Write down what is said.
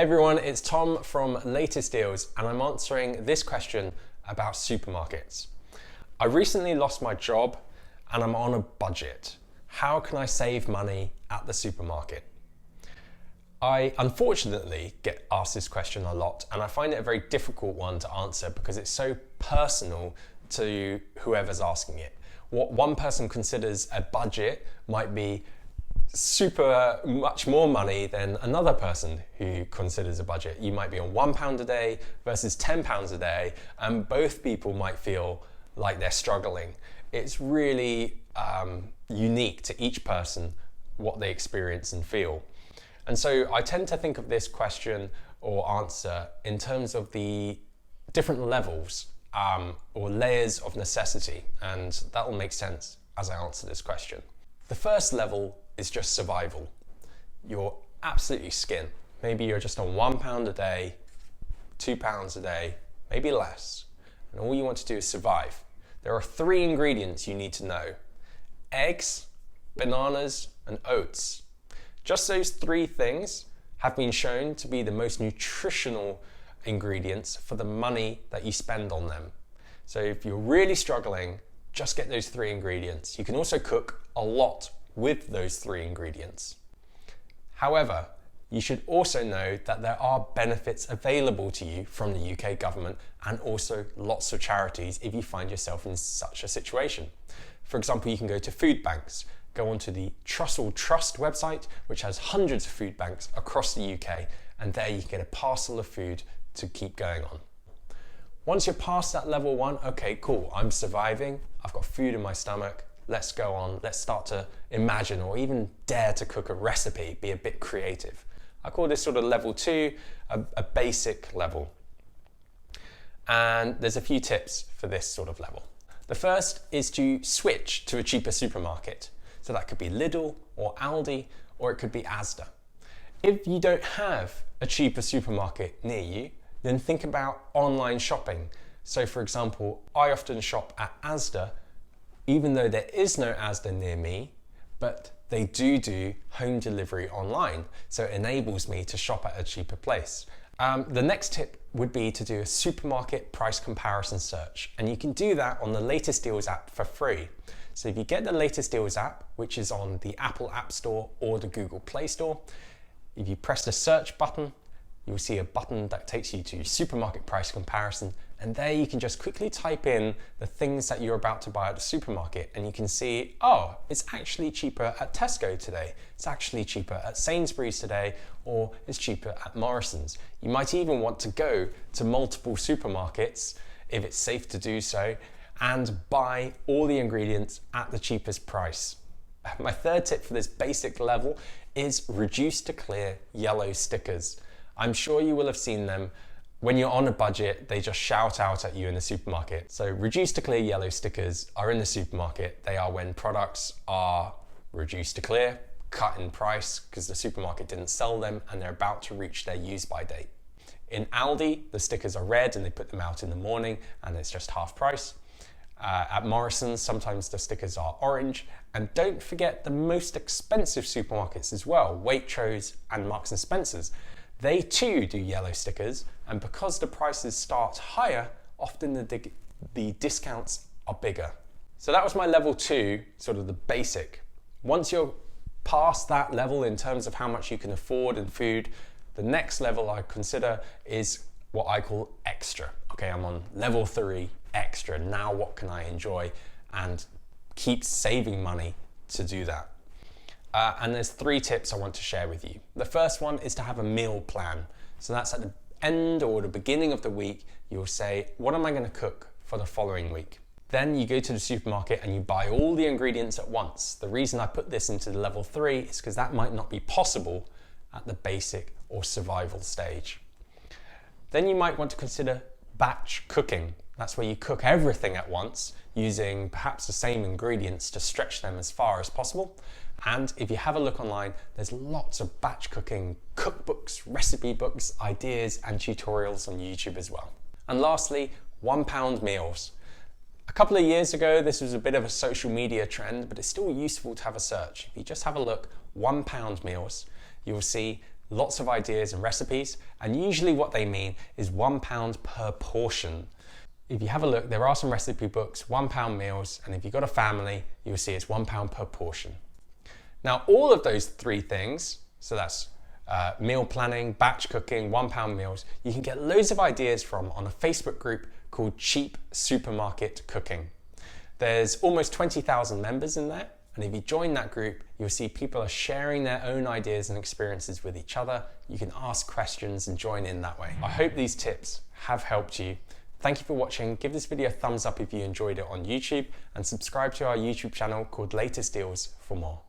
Hey everyone, it's Tom from Latest Deals and I'm answering this question about supermarkets. I recently lost my job and I'm on a budget. How can I save money at the supermarket? I unfortunately get asked this question a lot and I find it a very difficult one to answer because it's so personal to whoever's asking it. What one person considers a budget might be super much more money than another person who considers a budget. You might be on £1 a day versus £10 a day, and both people might feel like they're struggling. It's really unique to each person what they experience and feel. And so I tend to think of this question or answer in terms of the different levels or layers of necessity, and that will make sense as I answer this question. The first level is just survival. You're absolutely skint. Maybe you're just on £1 a day, £2 a day, maybe less, and all you want to do is survive. There are 3 ingredients you need to know: eggs, bananas, and oats. Just those 3 things have been shown to be the most nutritional ingredients for the money that you spend on them. So if you're really struggling, just get those 3 ingredients. You can also cook a lot with those 3 ingredients. However, you should also know that there are benefits available to you from the UK government and also lots of charities if you find yourself in such a situation. For example, you can go to food banks, go onto the Trussell Trust website, which has hundreds of food banks across the UK, and there you can get a parcel of food to keep going on. Once you're past that level 1, okay, cool, I'm surviving, I've got food in my stomach, let's go on, let's start to imagine or even dare to cook a recipe, be a bit creative. I call this sort of level 2, a basic level. And there's a few tips for this sort of level. The first is to switch to a cheaper supermarket. So that could be Lidl or Aldi, or it could be Asda. If you don't have a cheaper supermarket near you, then think about online shopping. So for example, I often shop at Asda, even though there is no Asda near me, but they do home delivery online. So it enables me to shop at a cheaper place. The next tip would be to do a supermarket price comparison search. And you can do that on the Latest Deals app for free. So if you get the Latest Deals app, which is on the Apple App Store or the Google Play Store, if you press the search button, you'll see a button that takes you to supermarket price comparison, and there you can just quickly type in the things that you're about to buy at the supermarket and you can see, oh, it's actually cheaper at Tesco today, it's actually cheaper at Sainsbury's today, or it's cheaper at Morrison's. You might even want to go to multiple supermarkets if it's safe to do so and buy all the ingredients at the cheapest price. My third tip for this basic level is reduce to clear yellow stickers. I'm sure you will have seen them. When you're on a budget, they just shout out at you in the supermarket. So reduce to clear yellow stickers are in the supermarket. They are when products are reduced to clear, cut in price because the supermarket didn't sell them and they're about to reach their use by date. In Aldi, the stickers are red and they put them out in the morning and it's just half price. At Morrison's, sometimes the stickers are orange. And don't forget the most expensive supermarkets as well, Waitrose and Marks and Spencer's. They too do yellow stickers, and because the prices start higher, often the discounts are bigger. So that was my level 2, sort of the basic. Once you're past that level in terms of how much you can afford in food, the next level I consider is what I call extra. Okay, I'm on level 3, extra. Now what can I enjoy and keep saving money to do that? And there's 3 tips I want to share with you. The first one is to have a meal plan. So that's at the end or the beginning of the week, you'll say, what am I going to cook for the following week? Then you go to the supermarket and you buy all the ingredients at once. The reason I put this into the level 3 is because that might not be possible at the basic or survival stage. Then you might want to consider batch cooking. That's where you cook everything at once using perhaps the same ingredients to stretch them as far as possible. And if you have a look online, there's lots of batch cooking cookbooks, recipe books, ideas, and tutorials on YouTube as well. And lastly, £1 meals. A couple of years ago, this was a bit of a social media trend, but it's still useful to have a search. If you just have a look, £1 meals, you'll see lots of ideas and recipes, and usually what they mean is £1 per portion. If you have a look, there are some recipe books, £1 meals, and if you've got a family, you'll see it's £1 per portion. Now, all of those three things, so that's meal planning, batch cooking, £1 meals, you can get loads of ideas from on a Facebook group called Cheap Supermarket Cooking. There's almost 20,000 members in there, and if you join that group, you'll see people are sharing their own ideas and experiences with each other. You can ask questions and join in that way. I hope these tips have helped you. Thank you for watching. Give this video a thumbs up if you enjoyed it on YouTube, and subscribe to our YouTube channel called Latest Deals for more.